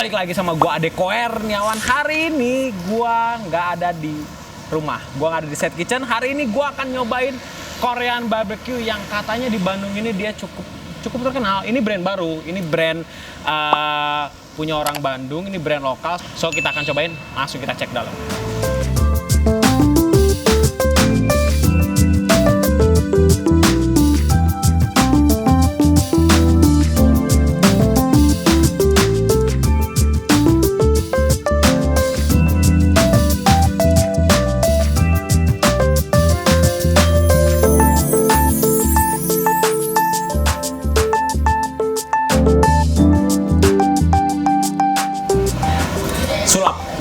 Balik lagi sama gua Ade Koerniawan. Hari ini gua nggak ada di rumah, gua nggak ada di set kitchen. Hari ini gua akan nyobain Korean barbecue yang katanya di Bandung ini dia cukup terkenal. Ini brand baru, ini brand punya orang Bandung, ini brand lokal. So kita akan cobain, langsung kita cek dalam.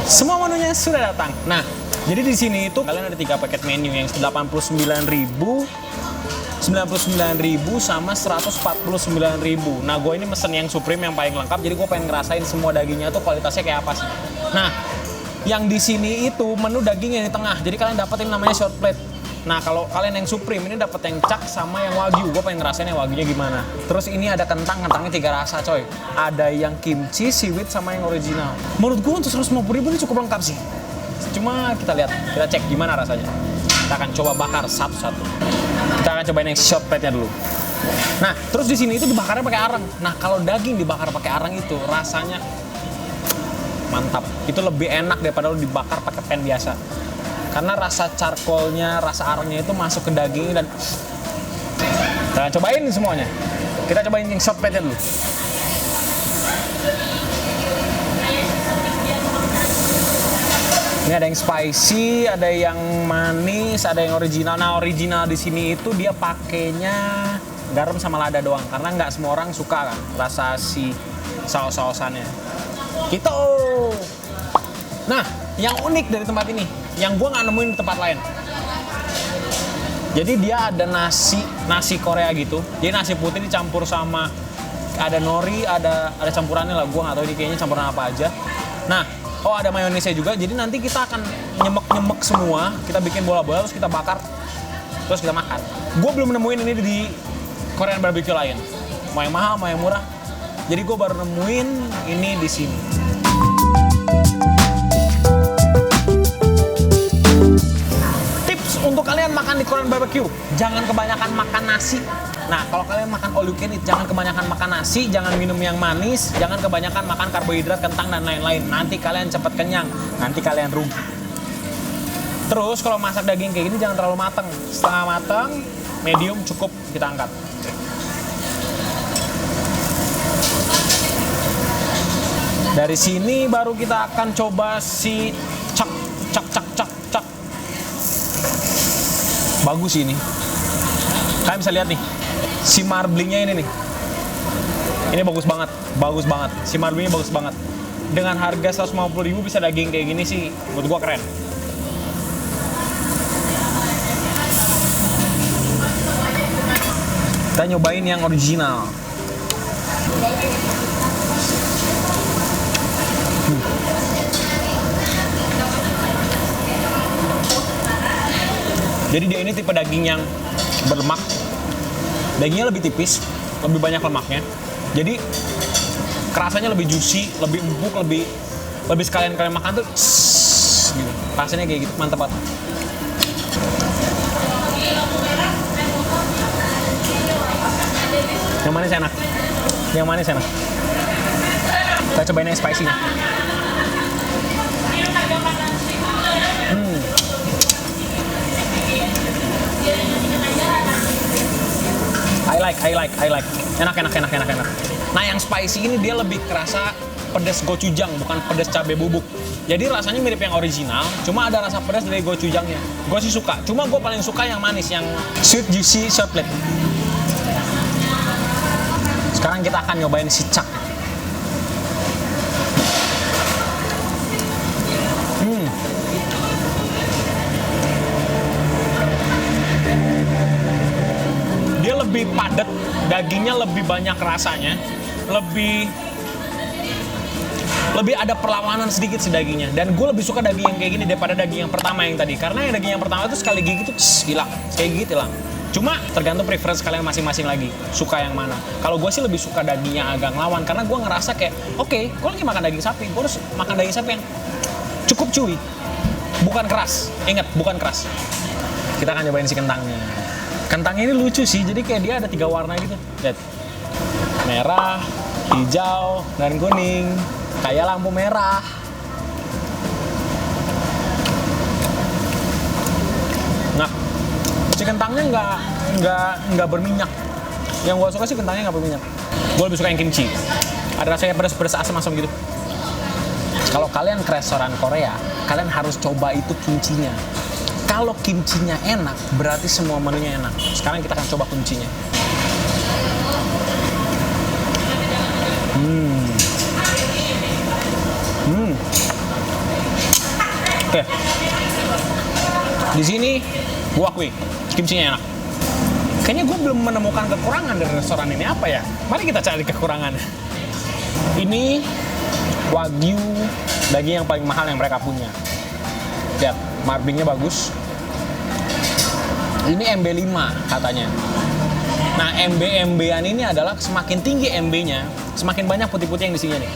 Semua menunya sudah datang. Nah, jadi di sini itu kalian ada 3 paket menu yang 89.000, 99.000 sama 149.000. Nah, gue ini mesen yang supreme yang paling lengkap. Jadi gue pengen ngerasain semua dagingnya tuh kualitasnya kayak apa sih. Nah, yang di sini itu menu daging yang di tengah. Jadi kalian dapetin namanya short plate. Nah, kalau kalian yang supreme ini dapat yang cak sama yang wagyu. Gue pengen ngerasain yang wagyunya gimana. Terus ini ada kentangnya 3 rasa coy. Ada yang kimchi, seaweed, sama yang original. Menurut gue untuk 150.000 ini cukup lengkap sih. Cuma kita lihat, kita cek gimana rasanya. Kita akan coba bakar satu-satu. Kita akan cobain yang short plate-nya dulu. Nah, terus di sini itu dibakarnya pakai arang. Nah, kalau daging dibakar pakai arang itu rasanya mantap. Itu lebih enak daripada lo dibakar pakai pan biasa. Karena rasa charcoalnya, rasa arangnya itu masuk ke daging dan kita cobain semuanya. Kita cobain yang short plate-nya dulu. Ini ada yang spicy, ada yang manis, ada yang original. Nah, original di sini itu dia pakainya garam sama lada doang. Karena nggak semua orang suka kan rasa si saus-sausannya. Gitu. Nah, yang unik dari tempat ini, yang gue nggak nemuin di tempat lain. Jadi dia ada nasi Korea gitu. Jadi nasi putih dicampur sama ada nori, ada campurannya lah. Gue nggak tahu ini kayaknya campuran apa aja. Nah, ada mayonesnya juga. Jadi nanti kita akan nyemek semua. Kita bikin bola-bola terus kita bakar, terus kita makan. Gue belum nemuin ini di Korean barbecue lain. Mau yang mahal, mau yang murah. Jadi gue baru nemuin ini di sini. Untuk kalian makan di Korean barbecue, jangan kebanyakan makan nasi. Nah, kalau kalian makan all you can eat, jangan kebanyakan makan nasi, jangan minum yang manis, jangan kebanyakan makan karbohidrat, kentang, dan lain-lain. Nanti kalian cepat kenyang, nanti kalian rugi. Terus kalau masak daging kayak gini jangan terlalu mateng. Setengah mateng, medium cukup, kita angkat. Dari sini baru kita akan coba si cak. Bagus ini. Kalian bisa lihat nih, si marblingnya ini nih. Ini bagus banget. Si marblingnya bagus banget. Dengan harga 150.000 bisa daging kayak gini sih, menurut gua keren. Kita nyobain yang original. Jadi dia ini tipe daging yang berlemak. Dagingnya lebih tipis, lebih banyak lemaknya. Jadi kerasanya lebih juicy, lebih empuk, lebih sekalian kalian makan tuh gitu. Rasanya kayak gitu, mantap banget. Yang manis enak. Kita cobain yang spicy-nya. I like. Enak. Nah, yang spicy ini dia lebih kerasa pedas gochujang, bukan pedas cabai bubuk. Jadi rasanya mirip yang original, cuma ada rasa pedas dari gochujangnya. Gue sih suka, cuma gue paling suka yang manis, yang sweet juicy short plate. Sekarang kita akan nyobain si cak. Dia lebih padat, dagingnya lebih banyak rasanya, lebih ada perlawanan sedikit sih dagingnya. Dan gue lebih suka daging yang kayak gini daripada daging yang pertama yang tadi. Karena yang daging yang pertama itu sekali gigit tuh hilang, sekali gigit hilang. Cuma tergantung preference kalian masing-masing lagi, suka yang mana. Kalau gue sih lebih suka dagingnya agak ngelawan, karena gue ngerasa kayak, oke, gue lagi makan daging sapi, gue harus makan daging sapi yang cukup chewy, bukan keras. Ingat, bukan keras. Kita akan cobain si kentangnya. Kentangnya ini lucu sih, jadi kayak dia ada 3 warna gitu. Lihat, merah, hijau, dan kuning, kayak lampu merah. Nah, si kentangnya nggak berminyak. Yang gue suka sih kentangnya nggak berminyak. Gue lebih suka yang kimchi. Ada rasanya pedas-pedas asam-asam gitu. Kalau kalian ke restoran Korea, kalian harus coba itu kimchinya. Kalau kimchinya enak, berarti semua menunya enak. Sekarang kita akan coba kimchinya. Oke. Di sini gue akui kimchinya enak. Kayaknya gue belum menemukan kekurangan dari restoran ini. Apa ya? Mari kita cari kekurangan. Ini Wagyu, daging yang paling mahal yang mereka punya. Lihat, marblingnya bagus. Ini MB5 katanya. Nah, MB-MB-an ini adalah semakin tinggi MB-nya, semakin banyak putih-putih yang di sini nih.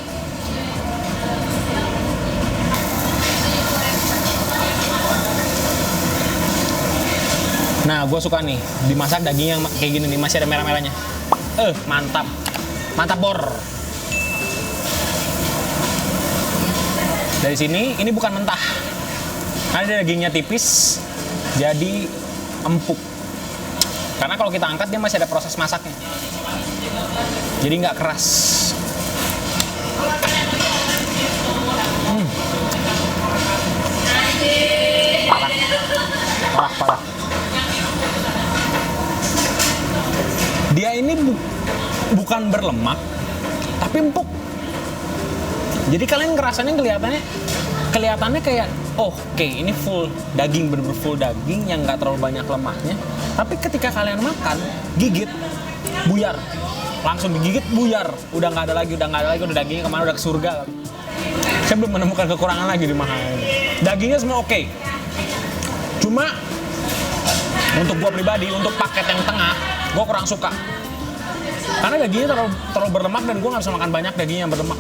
Nah, gue suka nih, dimasak daging yang kayak gini nih, masih ada merah-merahnya. Mantap. Mantap bor. Dari sini, ini bukan mentah. Karena dagingnya tipis, jadi empuk. Karena kalau kita angkat, dia masih ada proses masaknya. Jadi nggak keras. Parah. Dia ini bukan berlemak, tapi empuk. Jadi kalian ngerasanya kelihatannya kayak, oke, ini full daging, bener-bener full daging yang nggak terlalu banyak lemaknya. Tapi ketika kalian makan, gigit, buyar. Langsung digigit, buyar. Udah nggak ada lagi, udah dagingnya kemana, udah ke surga. Saya belum menemukan kekurangan lagi di makanan ini. Dagingnya semua oke. Cuma, untuk gua pribadi, untuk paket yang tengah, gue kurang suka. Karena dagingnya terlalu berlemak dan gue nggak bisa makan banyak daging yang berlemak.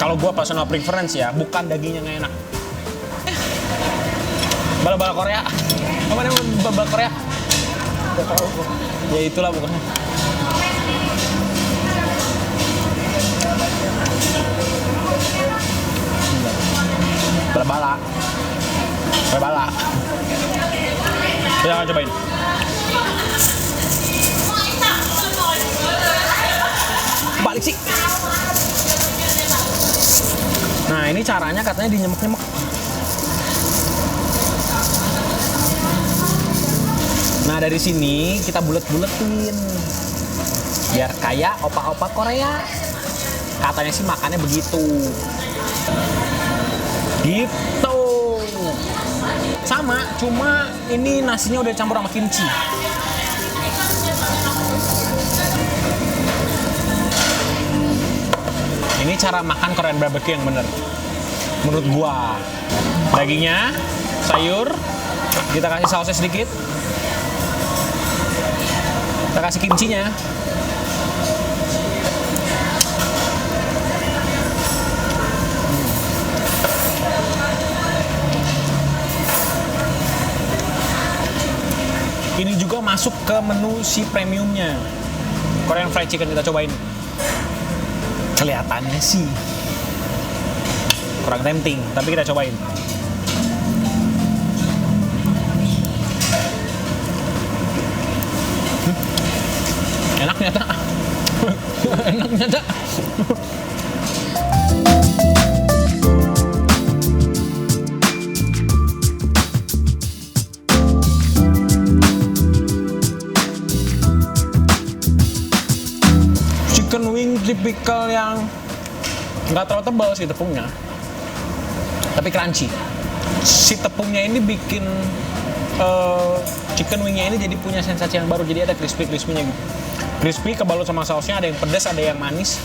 Kalau gue personal preference ya, bukan dagingnya nggak enak. Bala-bala Korea. Apa namanya bala Korea? Ya itulah pokoknya. Bala-bala. Kita akan cobain. Balik sih. Nah, ini caranya katanya dinyemek-nyemek. Nah, dari sini kita bulet-buletin. Biar kayak opa-opa Korea. Katanya sih makannya begitu. Gitu. Sama, cuma ini nasinya udah dicampur sama kimchi. Ini cara makan Korean barbecue yang bener, menurut gua. Dagingnya, sayur, kita kasih sausnya sedikit, kita kasih kimchinya. Ini juga masuk ke menu si premiumnya, Korean fried chicken. Kita cobain. Kelihatannya sih kurang tempting, tapi kita cobain. Enak ternyata. Enak ternyata. Chicken wing tipikal yang nggak terlalu tebal sih tepungnya, tapi crunchy. Si tepungnya ini bikin chicken wingnya ini jadi punya sensasi yang baru, jadi ada crispy-crispy-nya gitu. Crispy, kebalut sama sausnya, ada yang pedas, ada yang manis.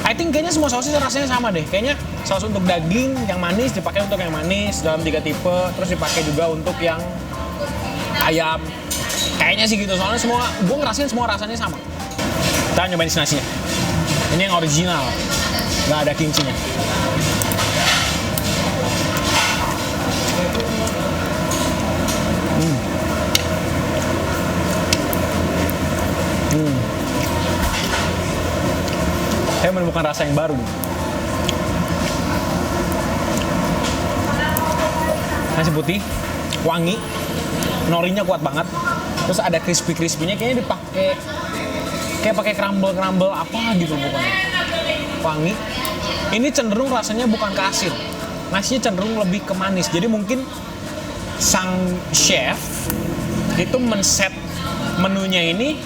I think kayaknya semua sausnya rasanya sama deh. Kayaknya saus untuk daging yang manis dipakai untuk yang manis dalam 3 tipe, terus dipakai juga untuk yang ayam. Kayaknya sih gitu, soalnya semua, gue ngerasain semua rasanya sama. Kita nyobain si nasinya. Ini yang original, nggak ada kimchinya. Saya menemukan rasa yang baru. Nasi putih, wangi, norinya kuat banget. Terus ada crispy-crispy-nya, kayaknya dipakai kayak pakai crumble apa gitu pokoknya. Wangi. Ini cenderung rasanya bukan ke asin. Nasinya cenderung lebih ke manis. Jadi mungkin sang chef itu men-set menunya ini,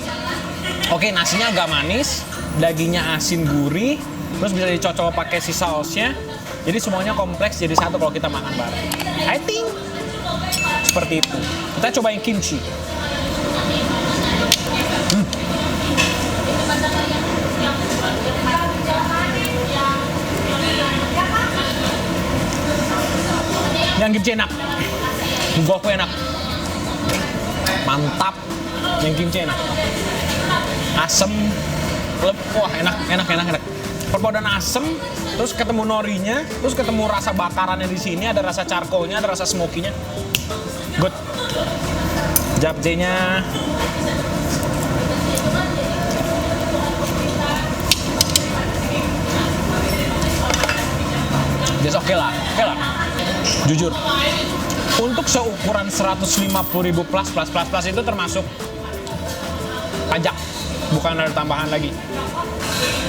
oke, nasinya agak manis, dagingnya asin gurih, terus bisa dicocol pakai si sausnya. Jadi semuanya kompleks jadi satu kalau kita makan bareng. I think seperti itu. Kita cobain kimchi. Yang kimchi enak. Bulgogi enak. Mantap. Yang kimchi enak. Asem. Wah, enak. Perpaduan asem, terus ketemu norinya, terus ketemu rasa bakarannya di sini, ada rasa charcoalnya, ada rasa smokinya. Good. Japchae-nya. Just oke lah. Jujur. Untuk seukuran 150.000 plus itu termasuk pajak. Bukan ada tambahan lagi.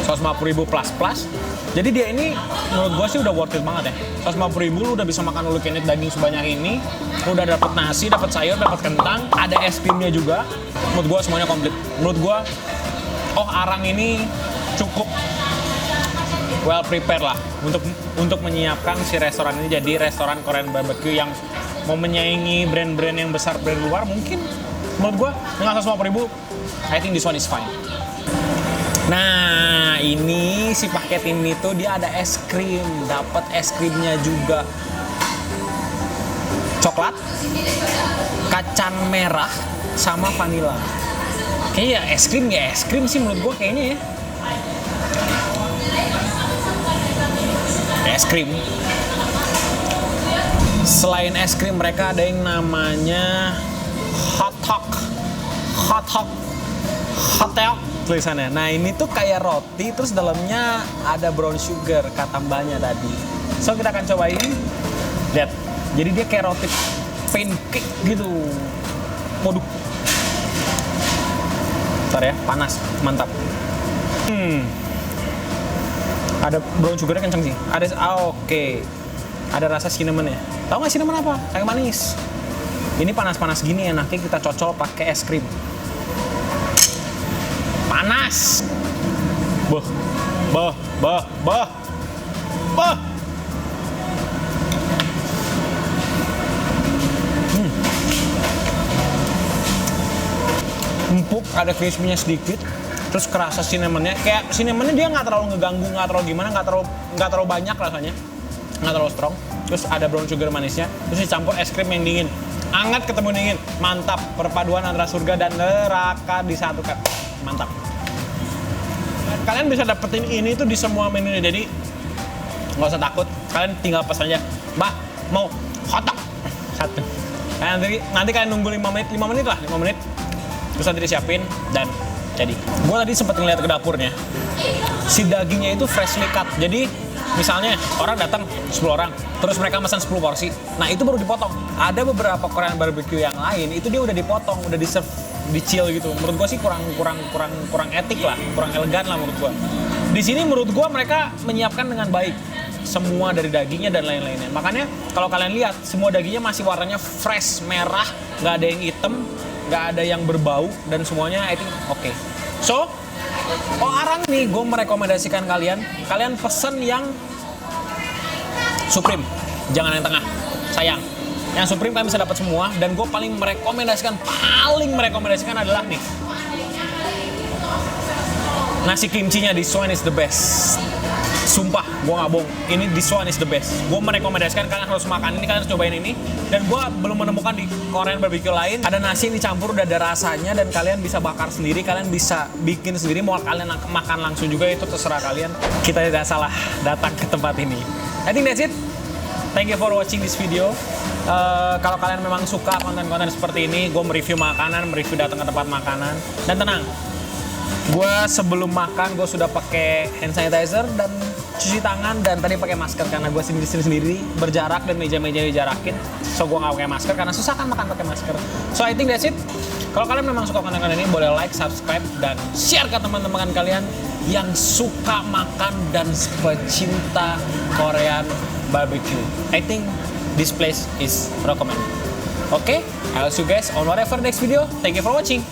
150.000 plus. Jadi dia ini menurut gue sih udah worth it banget ya. 150.000 lu udah bisa makan all you can eat daging sebanyak ini. Lu udah dapat nasi, dapat sayur, dapat kentang, ada es krimnya juga. Menurut gue semuanya komplit. Menurut gue, Arang ini cukup well prepared lah untuk menyiapkan si restoran ini jadi restoran Korean barbecue yang mau menyaingi brand-brand yang besar, brand luar mungkin. Menurut gue dengan 150.000, I think this one is fine. Nah, ini si paket ini tuh dia ada es krim, dapat es krimnya juga. Coklat, kacang merah, sama vanila. Kayaknya es krim sih menurut gue kayaknya ya. Es krim. Selain es krim mereka ada yang namanya hot dog tulisannya. Nah ini tuh kayak roti terus dalamnya ada brown sugar kata mbaknya tadi. So kita akan cobain. Lihat. Jadi dia kayak roti pancake gitu. Waduh. Bentar ya, panas, mantap. Ada brown sugarnya kenceng sih. Oke. Ada rasa cinnamon ya. Tahu nggak cinnamon apa? Kayak manis. Ini panas-panas gini enaknya kita cocol pakai es krim. Panas. Bah. Empuk, ada crispy-nya sedikit. Terus kerasa cinnamonnya, kayak cinnamonnya dia nggak terlalu ngeganggu, nggak terlalu gimana, nggak terlalu banyak rasanya, nggak terlalu strong. Terus ada brown sugar manisnya, terus dicampur es krim yang dingin, hangat ketemu dingin, mantap. Perpaduan antara surga dan neraka disatukan, mantap. Kalian bisa dapetin ini tuh di semua menu, jadi nggak usah takut. Kalian tinggal pesan aja, Mbak mau hotdog satu. Nanti kalian nunggu 5 menit, terus nanti disiapin dan jadi. Gue tadi sempat ngeliat ke dapurnya, si dagingnya itu freshly cut. Jadi misalnya orang datang 10 orang, terus mereka pesan 10 porsi. Nah itu baru dipotong. Ada beberapa Korean barbecue yang lain itu dia udah dipotong, udah di serve, dicil gitu. Menurut gue sih kurang etik lah, kurang elegan lah menurut gue. Di sini menurut gue mereka menyiapkan dengan baik semua dari dagingnya dan lain-lainnya. Makanya kalau kalian lihat semua dagingnya masih warnanya fresh, merah, nggak ada yang hitam, nggak ada yang berbau, dan semuanya I think oke. So, Arang nih gue merekomendasikan kalian pesen yang Supreme, jangan yang tengah, sayang. Yang Supreme kalian bisa dapat semua, dan gue paling merekomendasikan adalah nih nasi kimchinya. This one is the best. Sumpah, gue nggak bohong. Ini this one is the best. Gue merekomendasikan kalian harus makan ini, kalian harus cobain ini. Dan gue belum menemukan di Korean barbecue lain ada nasi ini campur, udah ada rasanya dan kalian bisa bakar sendiri, kalian bisa bikin sendiri. Mau kalian makan langsung juga itu terserah kalian. Kita tidak salah datang ke tempat ini. I think that's it. Thank you for watching this video. Kalau kalian memang suka konten-konten seperti ini, gue mereview makanan, mereview datang ke tempat makanan. Dan tenang, gue sebelum makan gue sudah pakai hand sanitizer dan cuci tangan, dan tadi pakai masker karena gue sendiri berjarak dan meja-meja dijarakin. So gue nggak pakai masker karena susah kan makan pakai masker. So I think that's it. Kalau kalian memang suka konten-konten ini, boleh like, subscribe, dan share ke teman-teman kalian yang suka makan dan pecinta Korean barbecue. I think this place is recommended. Okay, I'll see you guys on whatever next video. Thank you for watching.